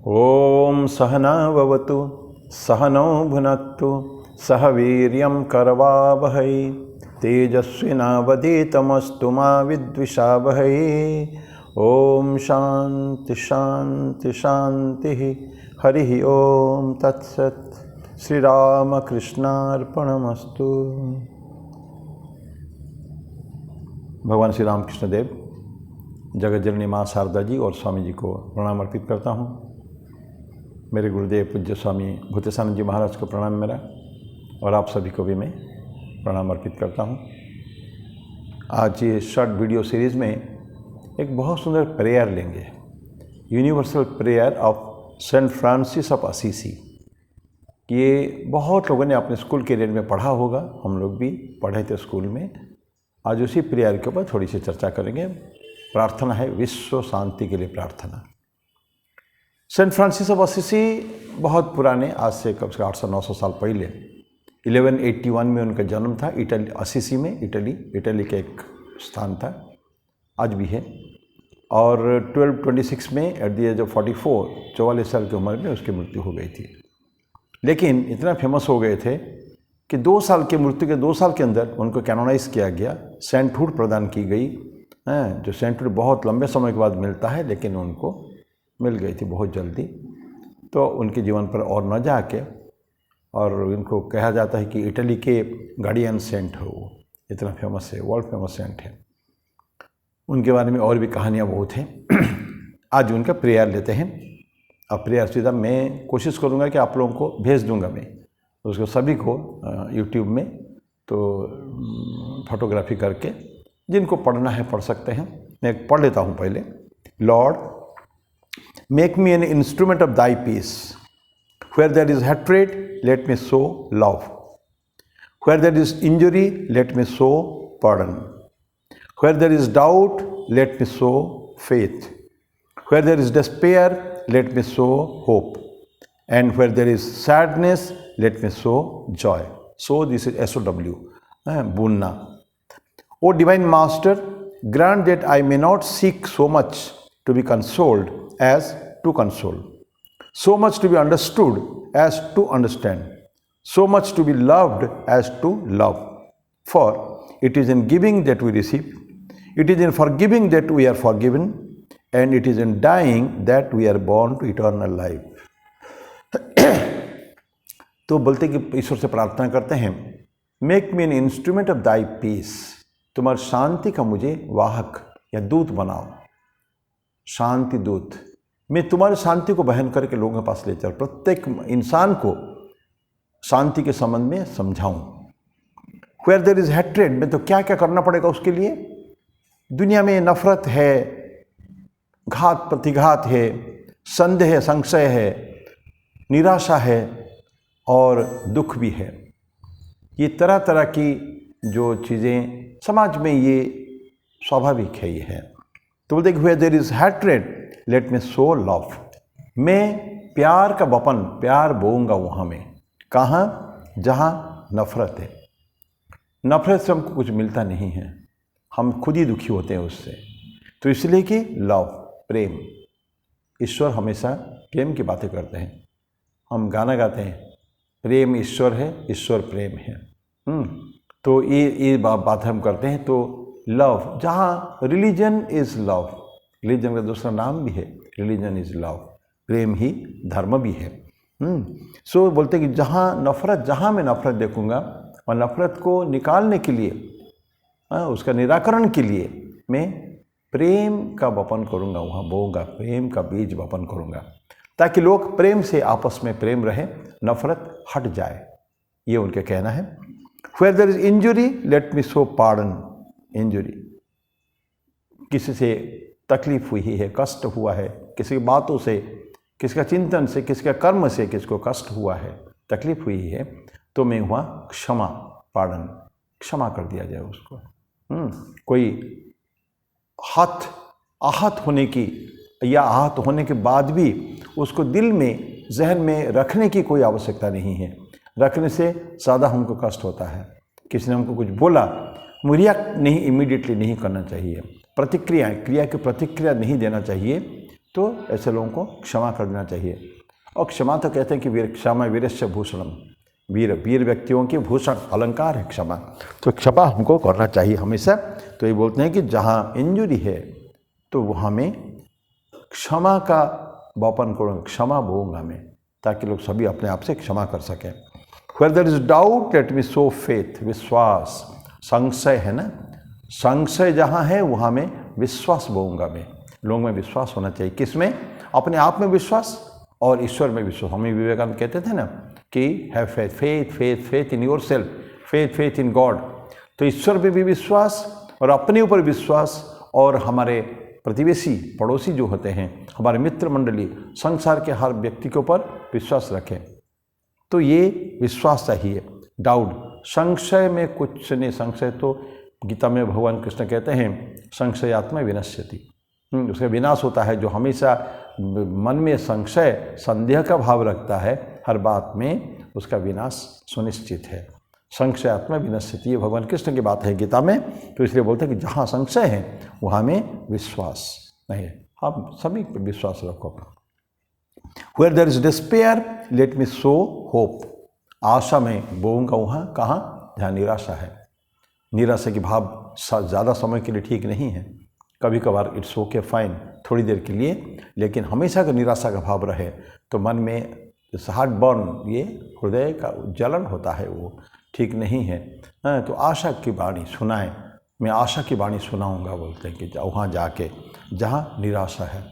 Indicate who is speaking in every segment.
Speaker 1: ओम सहना भवतु सहनौ भुनक्तु सह वीर्यं करवावहै तेजस्विनावधीतमस्तु मा विद्विषावहै। ओम शांति शांति शांति। हरि ओम तत्सत्। श्री राम कृष्णार्पणमस्तु। भगवान श्री रामकृष्ण देव, जगत जननी माँ शारदा जी और स्वामी जी को प्रणाम अर्पित करता हूँ। मेरे गुरुदेव पूज्य स्वामी भूतेशानंद जी महाराज को प्रणाम मेरा, और आप सभी को भी मैं प्रणाम अर्पित करता हूँ। आज ये शॉर्ट वीडियो सीरीज़ में एक बहुत सुंदर प्रेयर लेंगे, universal prayer of Saint Francis of Assisi. ये बहुत लोगों ने अपने स्कूल कैरियर में पढ़ा होगा, हम लोग भी पढ़े थे स्कूल में। आज उसी प्रेयर के ऊपर थोड़ी सी चर्चा करेंगे। प्रार्थना है विश्व शांति के लिए प्रार्थना। सेंट फ्रांसिस ऑफ असीसी बहुत पुराने, आज से कम से कम 800-900 साल पहले 1181 में उनका जन्म था। इटली, असीसी में, इटली का एक स्थान था, आज भी है। और 1226 में एट द एज ऑफ 44 साल की उम्र में उसकी मृत्यु हो गई थी। लेकिन इतना फेमस हो गए थे कि 2 साल की मृत्यु के 2 साल के अंदर उनको कैनोनाइज किया गया, सेंटहुड प्रदान की गई। जो सेंटहुड बहुत लंबे समय के बाद मिलता है, लेकिन उनको मिल गई थी बहुत जल्दी। तो उनके जीवन पर और न जाके, और उनको कहा जाता है कि इटली के गार्डियन सेंट है वो, इतना फेमस है, वर्ल्ड फेमस सेंट है। उनके बारे में और भी कहानियाँ बहुत हैं। आज उनका प्रेयर लेते हैं। अब प्रेयर सीधा मैं कोशिश करूँगा कि आप लोगों को भेज दूँगा मैं उसको, सभी को यूट्यूब में, तो फोटोग्राफी करके जिनको पढ़ना है पढ़ सकते हैं। मैं पढ़ लेता हूँ पहले। Lord, make me an instrument of thy peace. Where there is hatred, let me sow love. Where there is injury, let me sow pardon. Where there is doubt, let me sow faith. Where there is despair, let me sow hope. And where there is sadness, let me sow joy. So this is SOW, Bunna. O Divine Master, grant that I may not seek so much to be consoled as to console, so much to be understood as to understand, so much to be loved as to love. For it is in giving that we receive, it is in forgiving that we are forgiven, and it is in dying that we are born to eternal life. तो बोलते कि ईश्वर से प्रार्थना करते हैं, make me an instrument of thy peace, तुम्हारी शांति का मुझे वाहक या दूत बनाओ, शांति दूत। मैं तुम्हारी शांति को बहन करके लोगों के पास ले चल, प्रत्येक इंसान को शांति के संबंध में समझाऊं। Where there is hatred, में तो क्या क्या करना पड़ेगा उसके लिए। दुनिया में नफरत है, घात प्रतिघात है, संदेह है, संशय है, निराशा है और दुख भी है। ये तरह तरह की जो चीज़ें समाज में, ये स्वाभाविक है, ये है। तो बोलते where there is hatred, let me sow love. मैं प्यार का वपन, प्यार बोऊंगा वहाँ में। कहाँ? जहाँ नफरत है। नफरत से हमको कुछ मिलता नहीं है, हम खुद ही दुखी होते हैं उससे। तो इसलिए कि लव, प्रेम, ईश्वर हमेशा प्रेम की बातें करते हैं। हम गाना गाते हैं, प्रेम ईश्वर है, ईश्वर प्रेम है। तो ये बात हम करते हैं। तो लव, जहाँ रिलीजन इज लव, रिलीजन का दूसरा नाम भी है, रिलीजन इज लव, प्रेम ही धर्म भी है। सो बोलते कि जहाँ नफरत, जहाँ मैं नफरत देखूंगा, और नफरत को निकालने के लिए, उसका निराकरण के लिए मैं प्रेम का वपन करूँगा, वहाँ बोऊंगा, प्रेम का बीज वपन करूँगा, ताकि लोग प्रेम से आपस में प्रेम रहे, नफरत हट जाए। ये उनका कहना है। Where there is injury, let me sow pardon. Injury, किसी से तकलीफ हुई है, कष्ट हुआ है, किसी की बातों से, किसी का चिंतन से, किसी का कर्म से किसी को कष्ट हुआ है, तकलीफ हुई है, तो मैं वहाँ क्षमा, पार्डन, क्षमा कर दिया जाए उसको। कोई आहत होने की, या आहत होने के बाद भी उसको दिल में, जहन में रखने की कोई आवश्यकता नहीं है। रखने से ज़्यादा हमको कष्ट होता है। किसी ने हमको कुछ बोला, रिएक्ट नहीं, इमीडिएटली नहीं करना चाहिए। प्रतिक्रिया, क्रिया की प्रतिक्रिया नहीं देना चाहिए। तो ऐसे लोगों को क्षमा कर देना चाहिए। और क्षमा तो कहते हैं कि क्षमा वीरस्य भूषणम, वीर व्यक्तियों की भूषण अलंकार है क्षमा। तो क्षमा हमको करना चाहिए हमेशा। तो ये बोलते हैं कि जहाँ इंजुरी है तो वहाँ में क्षमा का वापन करूँगा, क्षमा बोऊंगा मैं, ताकि लोग सभी अपने आप से क्षमा कर सकें। Where there is doubt let me show faith, विश्वास, संशय है ना, संशय जहाँ है वहाँ में विश्वास बोऊंगा मैं। लोगों में विश्वास होना चाहिए, किसमें? अपने आप में विश्वास और ईश्वर में विश्वास। हमें विवेकानंद कहते थे ना कि have faith, faith faith faith in your self, faith faith in God. तो ईश्वर पे भी विश्वास और अपने ऊपर विश्वास, और हमारे प्रतिवेशी पड़ोसी जो होते हैं, हमारे मित्र मंडली, संसार के हर व्यक्ति के ऊपर विश्वास रखें। तो ये विश्वास चाहिए। डाउट, संशय में कुछ नहीं। संशय तो गीता में भगवान कृष्ण कहते हैं संशयात्मा विनश्यति, उसका विनाश होता है। जो हमेशा मन में संशय, संदेह का भाव रखता है, हर बात में उसका विनाश सुनिश्चित है। संशयात्मा विनश्यति, ये भगवान कृष्ण की बात है गीता में। तो इसलिए बोलते हैं कि जहाँ संशय है वहाँ में विश्वास नहीं है। आप सभी पर विश्वास रखो। Where there is despair let me sow hope, आशा में बोऊंगा वहाँ, कहाँ? जहाँ निराशा है। निराशा की भाव ज़्यादा समय के लिए ठीक नहीं है। कभी कभार इट्स ओके, फाइन, थोड़ी देर के लिए, लेकिन हमेशा का निराशा का भाव रहे तो मन में हार्ट बर्न, ये हृदय का जलन होता है, वो ठीक नहीं है। तो आशा की वाणी सुनाएं, मैं आशा की वाणी सुनाऊंगा, बोलते हैं कि वहाँ जाके जहाँ निराशा है।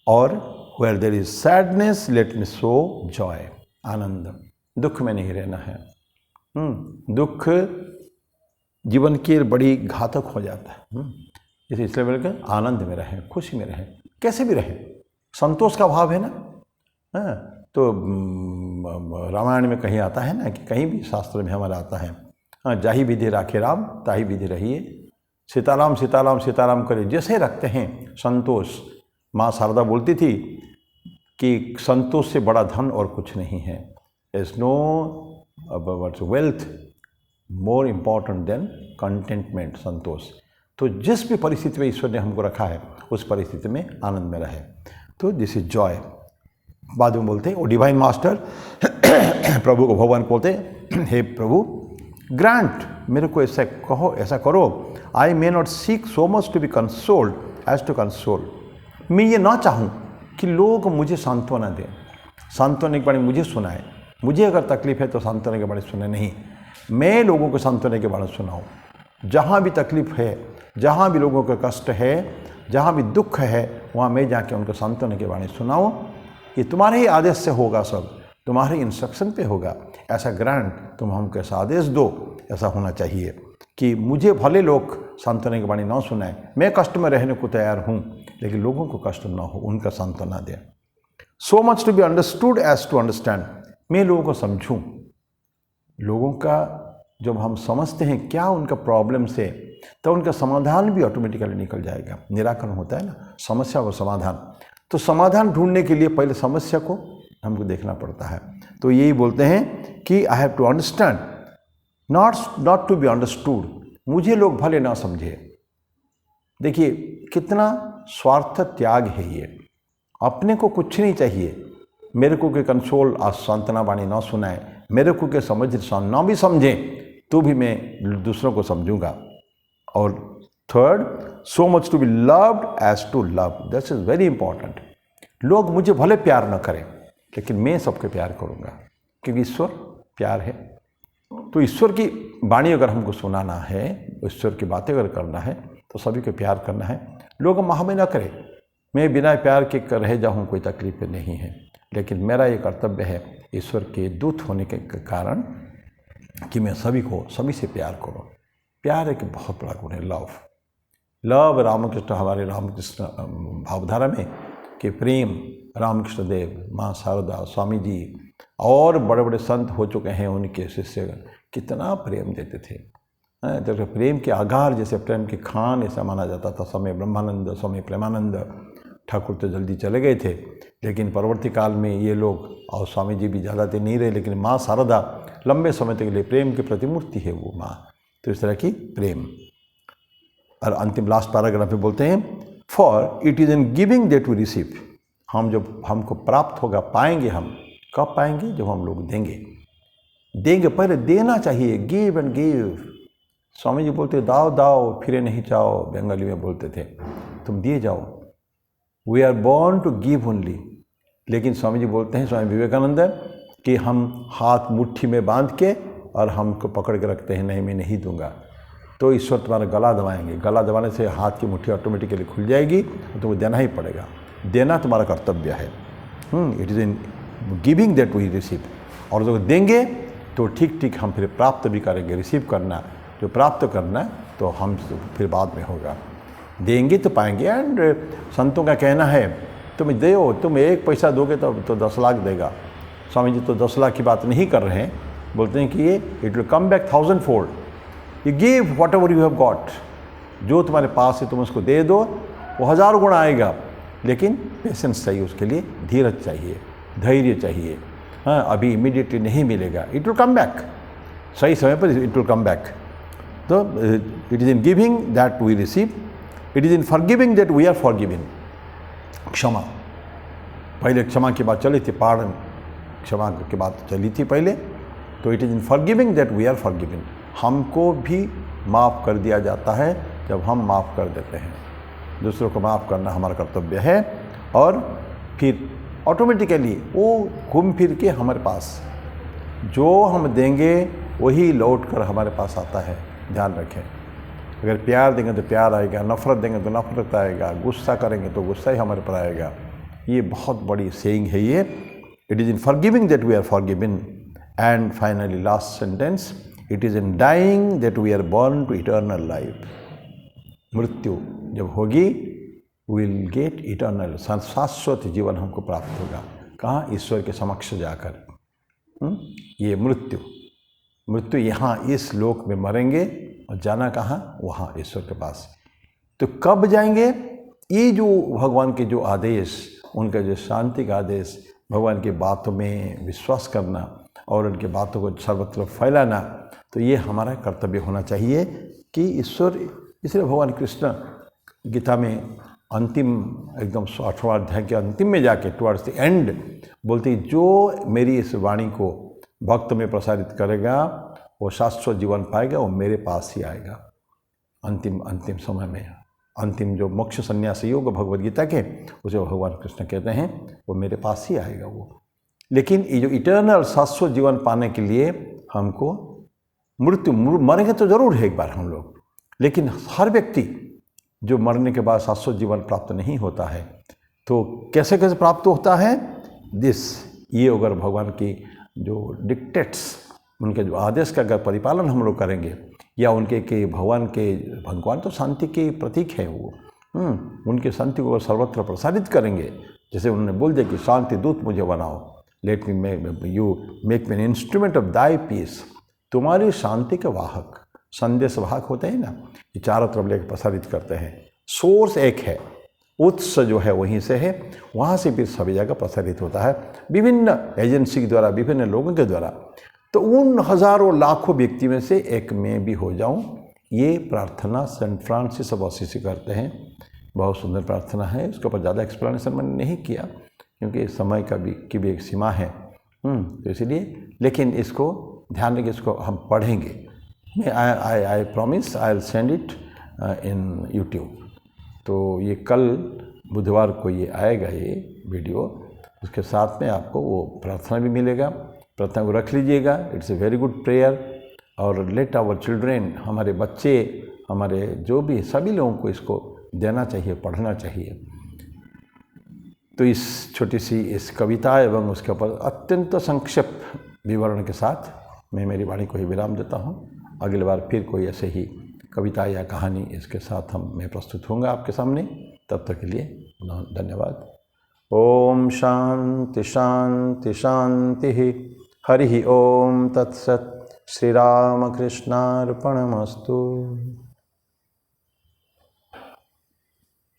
Speaker 1: और where there is sadness let me sow joy, आनंद, दुख में नहीं रहना है। दुख जीवन की बड़ी घातक हो जाता है। इसलिए बोलकर आनंद में रहें, खुशी में रहें, कैसे भी रहें, संतोष का भाव है ना। तो रामायण में कहीं आता है ना, कि कहीं भी शास्त्र में हमारा आता है, जाही विधि राखे राम ताही विधि रहिए, सीताराम सीताराम सीताराम करे जैसे रखते हैं संतोष। माँ शारदा बोलती थी कि संतोष से बड़ा धन और कुछ नहीं है। Is no wealth more important than contentment, संतोष। तो जिस भी परिस्थिति में ईश्वर ने हमको रखा है उस परिस्थिति में आनंद में रहे, तो दिस इज जॉय। बाद में बोलते हैं वो डिवाइन मास्टर प्रभु को, भगवान बोलते हैं हे प्रभु ग्रांट, मेरे को ऐसा कहो, ऐसा करो, I may not seek so much to be consoled as to console. मैं ये ना चाहूँ कि लोग मुझे सांत्वना दें, सांत्वना के बारे में मुझे सुनाए। मुझे अगर तकलीफ है तो सांत्वना के बारे में सुने नहीं, मैं लोगों को सांत्वना के बारे में सुनाऊँ। जहाँ भी तकलीफ है, जहाँ भी लोगों का कष्ट है, जहाँ भी दुख है, वहाँ मैं जाके उनको सांत्वना के बारे में सुनाऊँ। ये तुम्हारे ही आदेश से होगा, सब तुम्हारे इंस्ट्रक्शन पे होगा। ऐसा ग्रांट तुम हमको ऐसा आदेश दो, ऐसा होना चाहिए कि मुझे भले लोग सांत्वना की वाणी ना सुनाए, मैं कष्ट में रहने को तैयार हूँ, लेकिन लोगों को कष्ट ना हो, उनका सांत्वना दें। So much to be understood as to understand, मैं लोगों को समझूँ। लोगों का जब हम समझते हैं क्या उनका प्रॉब्लम्स है, तो उनका समाधान भी ऑटोमेटिकली निकल जाएगा। निराकरण होता है ना, समस्या और समाधान। तो समाधान ढूंढने के लिए पहले समस्या को हमको देखना पड़ता है। तो यही बोलते हैं कि I have to understand, not to be understood. मुझे लोग भले ना समझे। देखिए कितना स्वार्थ त्याग है ये। अपने को कुछ नहीं चाहिए, मेरे को के कंसोल सांत्वना वाणी ना सुनाए, मेरे को के समझ ना भी समझे तो भी मैं दूसरों को समझूंगा। और third, so much to be loved as to love, this is very important. लोग मुझे भले प्यार न करें, लेकिन मैं सबके प्यार करूंगा, क्योंकि ईश्वर प्यार है। तो ईश्वर की वाणी अगर हमको सुनाना है, ईश्वर की बातें अगर करना है, तो सभी को प्यार करना है। लोग हमें न करें, मैं बिना प्यार के रह जाऊँ, कोई तकलीफ नहीं है, लेकिन मेरा ये कर्तव्य है ईश्वर के दूत होने के कारण कि मैं सभी को, सभी से प्यार करूँ। प्यार एक बहुत बड़ा गुण है, लव। रामकृष्ण, हमारे रामकृष्ण भावधारा में कि प्रेम, रामकृष्ण देव, माँ शारदा, स्वामी जी और बड़े बड़े संत हो चुके हैं, उनके शिष्य कितना प्रेम देते थे। तो प्रेम के आगार, जैसे प्रेम के खान ऐसा माना जाता था। समय ब्रह्मानंद, समय प्रेमानंद ठाकुर तो जल्दी चले गए थे, लेकिन परवर्ती काल में ये लोग, और स्वामी जी भी ज़्यादा दिन नहीं रहे, लेकिन माँ शारदा लंबे समय तक के लिए प्रेम की प्रतिमूर्ति है वो माँ। तो इस तरह की प्रेम। और अंतिम लास्ट पैराग्राफ में बोलते हैं for it is in giving that we receive. हम जब हमको प्राप्त होगा, पाएंगे हम, कब पाएंगे? जब हम लोग देंगे। पहले देना चाहिए, give and give. Swami ji बोलते दाओ दाओ फिरे नहीं चाओ, बंगाली में बोलते थे, तुम दिए जाओ। We are born to give only. लेकिन स्वामी जी बोलते हैं, स्वामी विवेकानंद, कि हम हाथ मुट्ठी में बांध के और हमको पकड़ के रखते हैं, नहीं मैं नहीं दूंगा। तो ईश्वर तुम्हारा गला दबाएंगे। गला दबाने से हाथ की मुट्ठी ऑटोमेटिकली खुल जाएगी और तुमको देना ही पड़ेगा। देना तुम्हारा कर्तव्य है। It is in giving that we receive. और जो देंगे तो ठीक ठीक हम फिर प्राप्त भी करेंगे। रिसीव करना, जो प्राप्त करना तो हम फिर बाद में होगा। देंगे तो पाएंगे। एंड संतों का कहना है, तुम दो, तुम 1 पैसा दोगे तो 10 लाख देगा। स्वामी जी तो 10 लाख की बात नहीं कर रहे हैं, बोलते हैं कि ये it will come back 1000 fold. You give what ever you have got. जो तुम्हारे पास है तुम उसको दे दो, वो 1000 गुना आएगा। लेकिन पेशेंस चाहिए, उसके लिए धीरज चाहिए, धैर्य चाहिए। हाँ, अभी इमीडिएटली नहीं मिलेगा, इट विल कम बैक, सही समय पर इट विल कम बैक। तो it is in giving that we receive, it is in forgiving that we are forgiving. क्षमा, पहले क्षमा की बात चली थी, पार्डन, क्षमा की बात चली थी पहले। तो it is in forgiving that we are forgiving. हमको भी माफ़ कर दिया जाता है जब हम माफ़ कर देते हैं। दूसरों को माफ़ करना हमारा कर्तव्य है। और फिर ऑटोमेटिकली वो घूम फिर के हमारे पास जो हम देंगे वही लौट कर हमारे पास आता है। ध्यान रखें, अगर प्यार देंगे तो प्यार आएगा, नफ़रत देंगे तो नफ़रत आएगा, गुस्सा करेंगे तो गुस्सा ही हमारे पर आएगा। ये बहुत बड़ी सेइंग है ये। It is in forgiving that we are forgiven. And finally last sentence, it is in dying that we are born to eternal life. मृत्यु जब होगी, विल गेट इटर्नल, शाश्वत जीवन हमको प्राप्त होगा। कहाँ? ईश्वर के समक्ष जाकर। ये मृत्यु यहाँ इस लोक में मरेंगे और जाना कहाँ? वहाँ ईश्वर के पास। तो कब जाएंगे? ये जो भगवान के जो आदेश, उनका जो शांति का आदेश, भगवान की बातों में विश्वास करना और उनकी बातों को सर्वत्र फैलाना, तो ये हमारा कर्तव्य होना चाहिए कि ईश्वर, इसलिए भगवान कृष्ण गीता में अंतिम एकदम 8वां अध्याय के अंतिम में जाके टुवर्ड्स द एंड बोलते, जो मेरी इस वाणी को भक्त में प्रसारित करेगा वो शाश्वत जीवन पाएगा, वो मेरे पास ही आएगा। अंतिम समय में, अंतिम जो मोक्ष संन्यास योग भगवद गीता के, उसे भगवान कृष्ण कहते हैं, वो मेरे पास ही आएगा वो। लेकिन ये जो इटर्नल शाश्वत जीवन पाने के लिए हमको मरेंगे तो जरूर है एक बार हम लोग, लेकिन हर व्यक्ति जो मरने के बाद शाश्वत जीवन प्राप्त नहीं होता है। तो कैसे कैसे प्राप्त होता है? ये अगर भगवान की जो डिक्टेट्स, उनके जो आदेश का अगर परिपालन हम लोग करेंगे, या उनके के भगवान तो शांति के प्रतीक है वो, उनके शांति को सर्वत्र प्रसारित करेंगे। जैसे उन्होंने बोल दिया कि शांति दूत मुझे बनाओ, let me you make me an instrument of thy peace. तुम्हारी शांति के वाहक, संदेश वाहक होते हैं ना, ये चारों तरफ लेकर प्रसारित करते हैं। सोर्स एक है, उत्स जो है वहीं से है, वहाँ से फिर सभी जगह प्रसारित होता है विभिन्न एजेंसी के द्वारा, विभिन्न लोगों के द्वारा। तो उन हजारों लाखों व्यक्ति में से एक मैं भी हो जाऊं, ये प्रार्थना सेंट फ्रांसिस ऑफ असीसी करते हैं। बहुत सुंदर प्रार्थना है, उसके ऊपर ज़्यादा एक्सप्लेनेशन मैंने नहीं किया क्योंकि समय की भी एक सीमा है, तो इसलिए। लेकिन इसको ध्यान रखिए, इसको हम पढ़ेंगे। मैं I promise I will send it in YouTube. तो ये कल बुधवार को ये आएगा ये वीडियो, उसके साथ में आपको वो प्रार्थना भी मिलेगा। प्रार्थना को रख लीजिएगा, it's a very good prayer. और लेट आवर चिल्ड्रेन, हमारे बच्चे, हमारे जो भी सभी लोगों को इसको देना चाहिए, पढ़ना चाहिए। तो इस छोटी सी इस कविता एवं उसके ऊपर अत्यंत संक्षिप्त विवरण के साथ मैं मेरी वाणी को ही विराम देता हूँ। अगली बार फिर कोई ऐसे ही कविता या कहानी इसके साथ मैं प्रस्तुत होऊंगा आपके सामने। तब तक के लिए धन्यवाद। ओम शांति शांति शांति। हरि ओम तत्सत्। श्री राम कृष्णार्पणमस्तु।